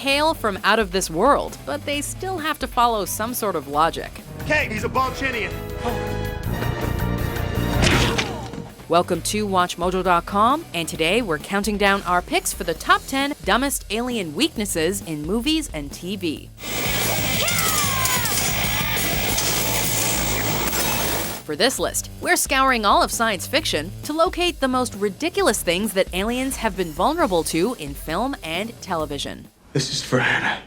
hail from out of this world, but they still have to follow some sort of logic. Okay, he's a Balchinian. Welcome to WatchMojo.com, and today we're counting down our picks for the top 10 dumbest alien weaknesses in movies and TV. For this list, we're scouring all of science fiction to locate the most ridiculous things that aliens have been vulnerable to in film and television. This is for Hannah.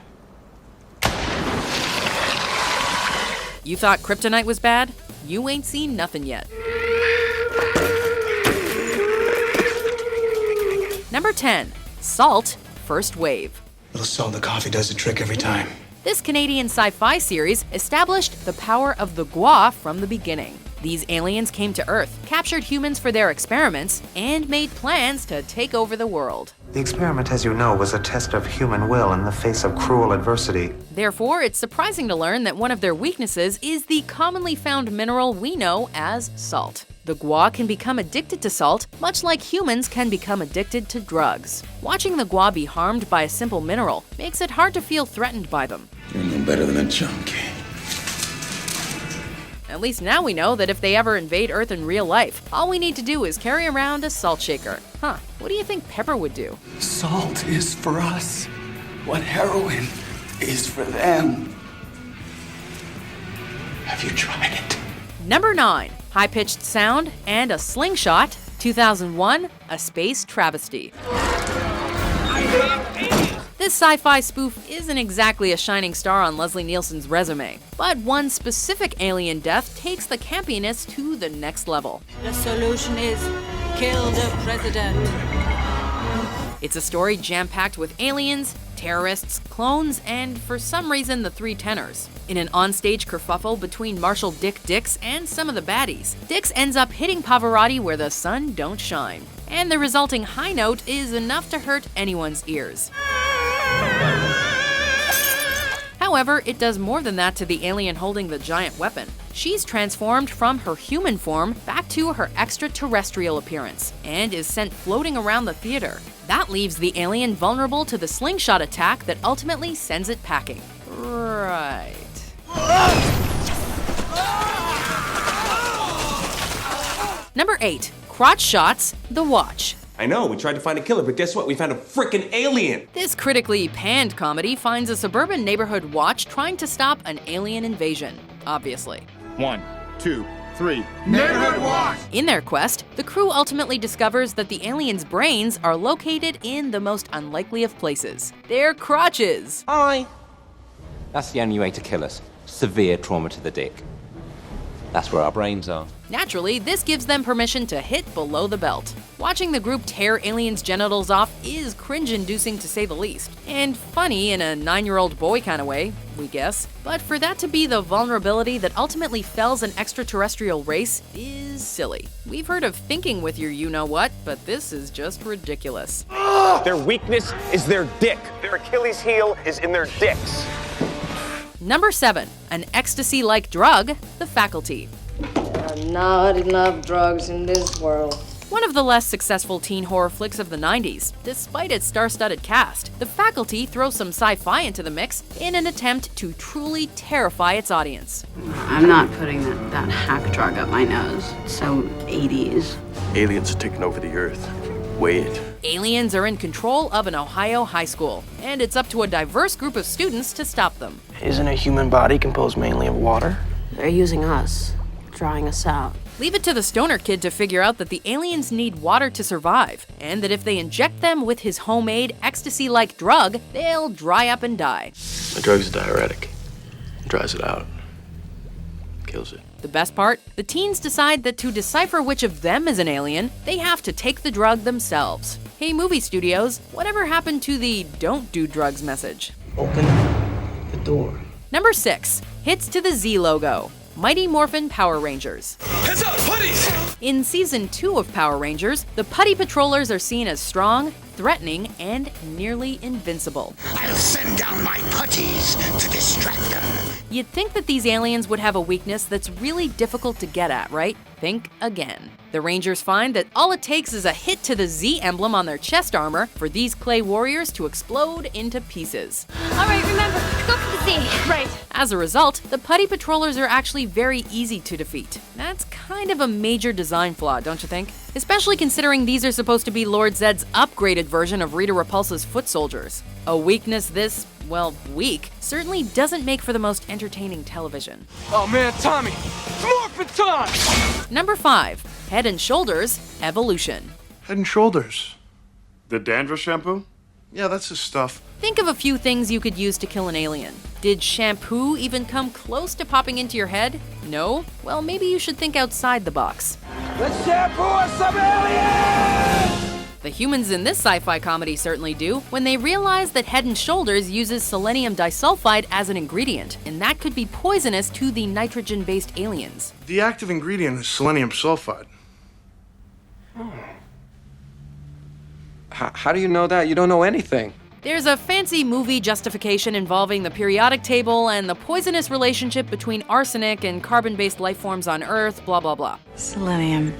You thought kryptonite was bad? You ain't seen nothing yet. Number 10. Salt, First Wave. Little salt in the coffee does the trick every time. This Canadian sci-fi series established the power of the Gua from the beginning. These aliens came to Earth, captured humans for their experiments, and made plans to take over the world. The experiment, as you know, was a test of human will in the face of cruel adversity. Therefore, it's surprising to learn that one of their weaknesses is the commonly found mineral we know as salt. The Gua can become addicted to salt, much like humans can become addicted to drugs. Watching the Gua be harmed by a simple mineral makes it hard to feel threatened by them. You're no better than a junkie. At least now we know that if they ever invade Earth in real life, all we need to do is carry around a salt shaker. What do you think Pepper would do? Salt is for us what heroin is for them. Have you tried it? Number 9. High-Pitched Sound and a Slingshot, 2001, A Space Travesty. This sci-fi spoof isn't exactly a shining star on Leslie Nielsen's resume, but one specific alien death takes the campiness to the next level. The solution is kill the president. It's a story jam-packed with aliens, terrorists, clones, and for some reason the three tenors. In an onstage kerfuffle between Marshal Dick Dix and some of the baddies, Dix ends up hitting Pavarotti where the sun don't shine. And the resulting high note is enough to hurt anyone's ears. However, it does more than that to the alien holding the giant weapon. She's transformed from her human form back to her extraterrestrial appearance, and is sent floating around the theater. That leaves the alien vulnerable to the slingshot attack that ultimately sends it packing. Right. Number 8. Crotch Shots, The Watch. I know, we tried to find a killer, but guess what? We found a frickin' alien! This critically panned comedy finds a suburban neighborhood watch trying to stop an alien invasion, obviously. 1, 2, 3. Neighborhood watch! In their quest, the crew ultimately discovers that the aliens' brains are located in the most unlikely of places, their crotches. Hi! That's the only way to kill us. Severe trauma to the dick. That's where our brains are. Naturally, this gives them permission to hit below the belt. Watching the group tear aliens' genitals off is cringe-inducing to say the least, and funny in a 9-year-old boy kind of way, we guess. But for that to be the vulnerability that ultimately fells an extraterrestrial race is silly. We've heard of thinking with your you-know-what, but this is just ridiculous. Their weakness is their dick. Their Achilles heel is in their dicks. Number 7. An ecstasy-like drug, The Faculty. There are not enough drugs in this world. One of the less successful teen horror flicks of the 90s, despite its star-studded cast, The Faculty throws some sci-fi into the mix in an attempt to truly terrify its audience. I'm not putting that hack drug up my nose. It's so 80s. Aliens are taking over the Earth. Wait. Aliens are in control of an Ohio high school, and it's up to a diverse group of students to stop them. Isn't a human body composed mainly of water? They're using us, drying us out. Leave it to the stoner kid to figure out that the aliens need water to survive, and that if they inject them with his homemade ecstasy-like drug, they'll dry up and die. The drug's a diuretic. It dries it out. Kills it. The best part? The teens decide that to decipher which of them is an alien, they have to take the drug themselves. Hey, movie studios, whatever happened to the don't do drugs message? Open the door. Number 6. Hits to the Z logo. Mighty Morphin Power Rangers. Heads up, putties! In Season 2 of Power Rangers, the putty patrollers are seen as strong, threatening, and nearly invincible. I'll send down my putties to distract them. You'd think that these aliens would have a weakness that's really difficult to get at, right? Think again. The Rangers find that all it takes is a hit to the Z emblem on their chest armor for these clay warriors to explode into pieces. All right, remember, go for the Z. Right. As a result, the putty patrollers are actually very easy to defeat. That's kind of a major design flaw, don't you think? Especially considering these are supposed to be Lord Zedd's upgraded version of Rita Repulsa's foot soldiers. A weakness this, well, weak certainly doesn't make for the most entertaining television. Oh man, Tommy, morphin' time! Number 5. Head and Shoulders Evolution. Head and Shoulders. The dandruff shampoo? Yeah, that's his stuff. Think of a few things you could use to kill an alien. Did shampoo even come close to popping into your head? No? Well, maybe you should think outside the box. Let's shampoo some aliens! The humans in this sci-fi comedy certainly do, when they realize that Head and Shoulders uses selenium disulfide as an ingredient, and that could be poisonous to the nitrogen-based aliens. The active ingredient is selenium sulfide. How do you know that? You don't know anything. There's a fancy movie justification involving the periodic table and the poisonous relationship between arsenic and carbon-based life forms on Earth, blah blah blah. Selenium.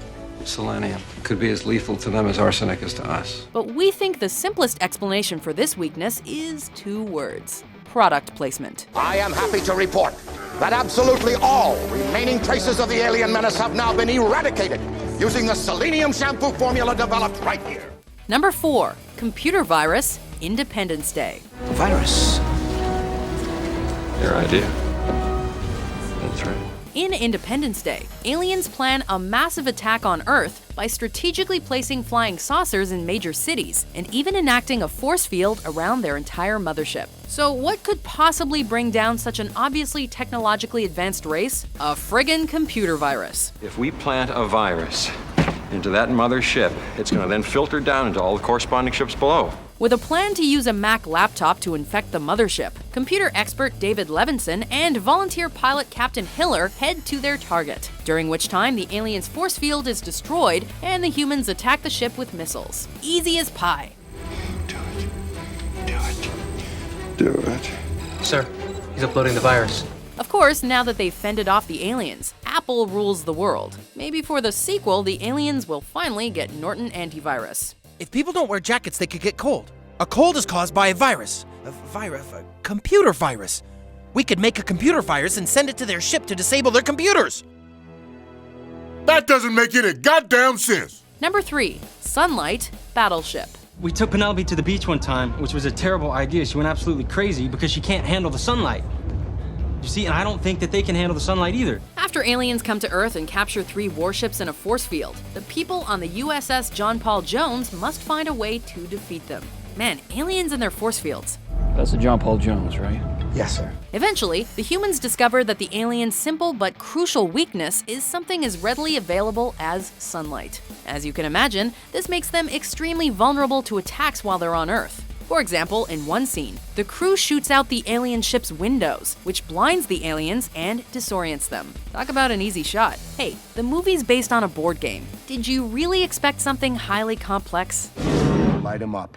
Selenium could be as lethal to them as arsenic is to us. But we think the simplest explanation for this weakness is 2 words: product placement. I am happy to report that absolutely all remaining traces of the alien menace have now been eradicated using the selenium shampoo formula developed right here. Number 4. Computer virus Independence Day. Virus. Your idea. That's right. In Independence Day, aliens plan a massive attack on Earth by strategically placing flying saucers in major cities and even enacting a force field around their entire mothership. So what could possibly bring down such an obviously technologically advanced race? A friggin' computer virus. If we plant a virus into that mothership, it's going to then filter down into all the corresponding ships below. With a plan to use a Mac laptop to infect the mothership, computer expert David Levinson and volunteer pilot Captain Hiller head to their target, during which time the alien's force field is destroyed and the humans attack the ship with missiles. Easy as pie. Do it. Sir, he's uploading the virus. Of course, now that they've fended off the aliens, Apple rules the world. Maybe for the sequel, the aliens will finally get Norton antivirus. If people don't wear jackets, they could get cold. A cold is caused by a virus. A computer virus. We could make a computer virus and send it to their ship to disable their computers. That doesn't make any goddamn sense. Number 3. Sunlight Battleship. We took Penelope to the beach one time, which was a terrible idea. She went absolutely crazy because she can't handle the sunlight. You see, and I don't think that they can handle the sunlight either. After aliens come to Earth and capture 3 warships in a force field, the people on the USS John Paul Jones must find a way to defeat them. Man, aliens and their force fields. That's the John Paul Jones, right? Yes, sir. Eventually, the humans discover that the alien's simple but crucial weakness is something as readily available as sunlight. As you can imagine, this makes them extremely vulnerable to attacks while they're on Earth. For example, in one scene, the crew shoots out the alien ship's windows, which blinds the aliens and disorients them. Talk about an easy shot. Hey, the movie's based on a board game. Did you really expect something highly complex? Light him up.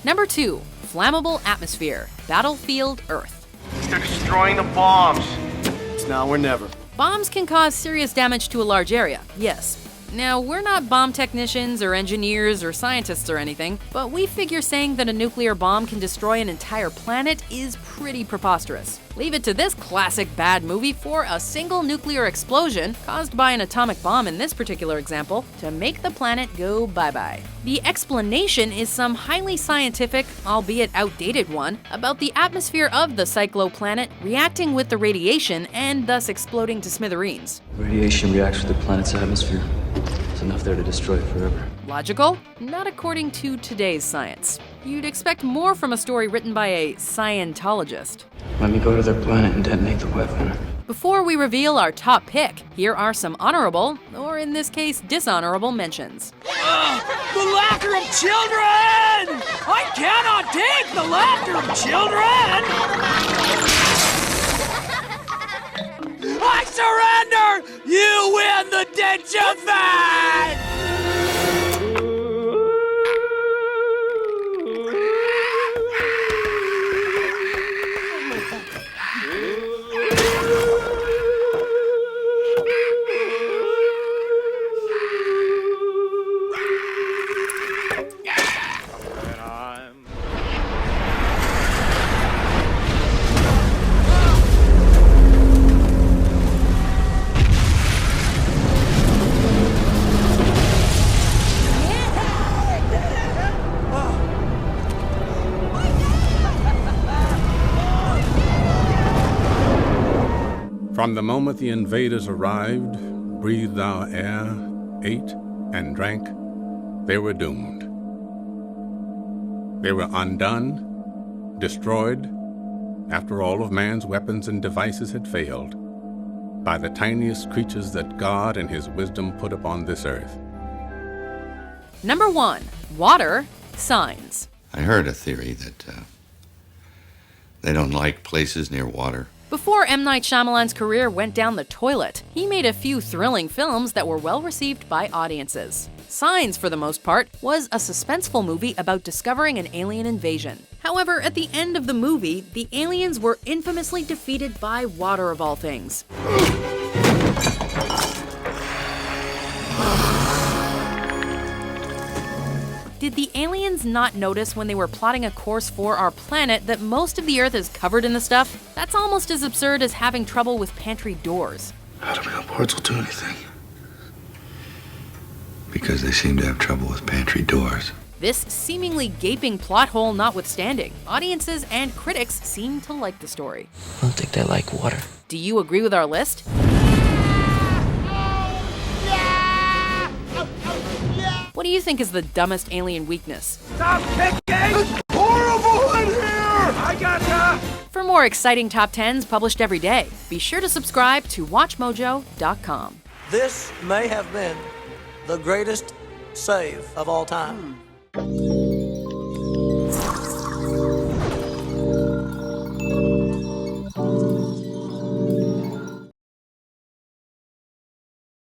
Number 2. Flammable Atmosphere Battlefield Earth. They're destroying the bombs. It's now or never. Bombs can cause serious damage to a large area, yes. Now, we're not bomb technicians or engineers or scientists or anything, but we figure saying that a nuclear bomb can destroy an entire planet is pretty preposterous. Leave it to this classic bad movie for a single nuclear explosion, caused by an atomic bomb in this particular example, to make the planet go bye-bye. The explanation is some highly scientific, albeit outdated one, about the atmosphere of the cycloplanet reacting with the radiation and thus exploding to smithereens. Radiation reacts with the planet's atmosphere. It's enough there to destroy it forever. Logical? Not according to today's science. You'd expect more from a story written by a Scientologist. Let me go to their planet and detonate the weapon. Before we reveal our top pick, here are some honorable, or in this case, dishonorable mentions. The laughter of children! I cannot take the laughter of children! I surrender! You win the ditch of that! From the moment the invaders arrived, breathed our air, ate and drank, they were doomed. They were undone, destroyed, after all of man's weapons and devices had failed, by the tiniest creatures that God in his wisdom put upon this earth. Number 1. Water signs. I heard a theory that they don't like places near water. Before M. Night Shyamalan's career went down the toilet, he made a few thrilling films that were well received by audiences. Signs, for the most part, was a suspenseful movie about discovering an alien invasion. However, at the end of the movie, the aliens were infamously defeated by water of all things. Did the aliens not notice when they were plotting a course for our planet that most of the Earth is covered in the stuff? That's almost as absurd as having trouble with pantry doors. How do we know boards will do anything? Because they seem to have trouble with pantry doors. This seemingly gaping plot hole notwithstanding, audiences and critics seem to like the story. I don't think they like water. Do you agree with our list? What do you think is the dumbest alien weakness? Stop kicking! It's horrible in here! I gotcha! For more exciting top 10s published every day, be sure to subscribe to WatchMojo.com. This may have been the greatest save of all time.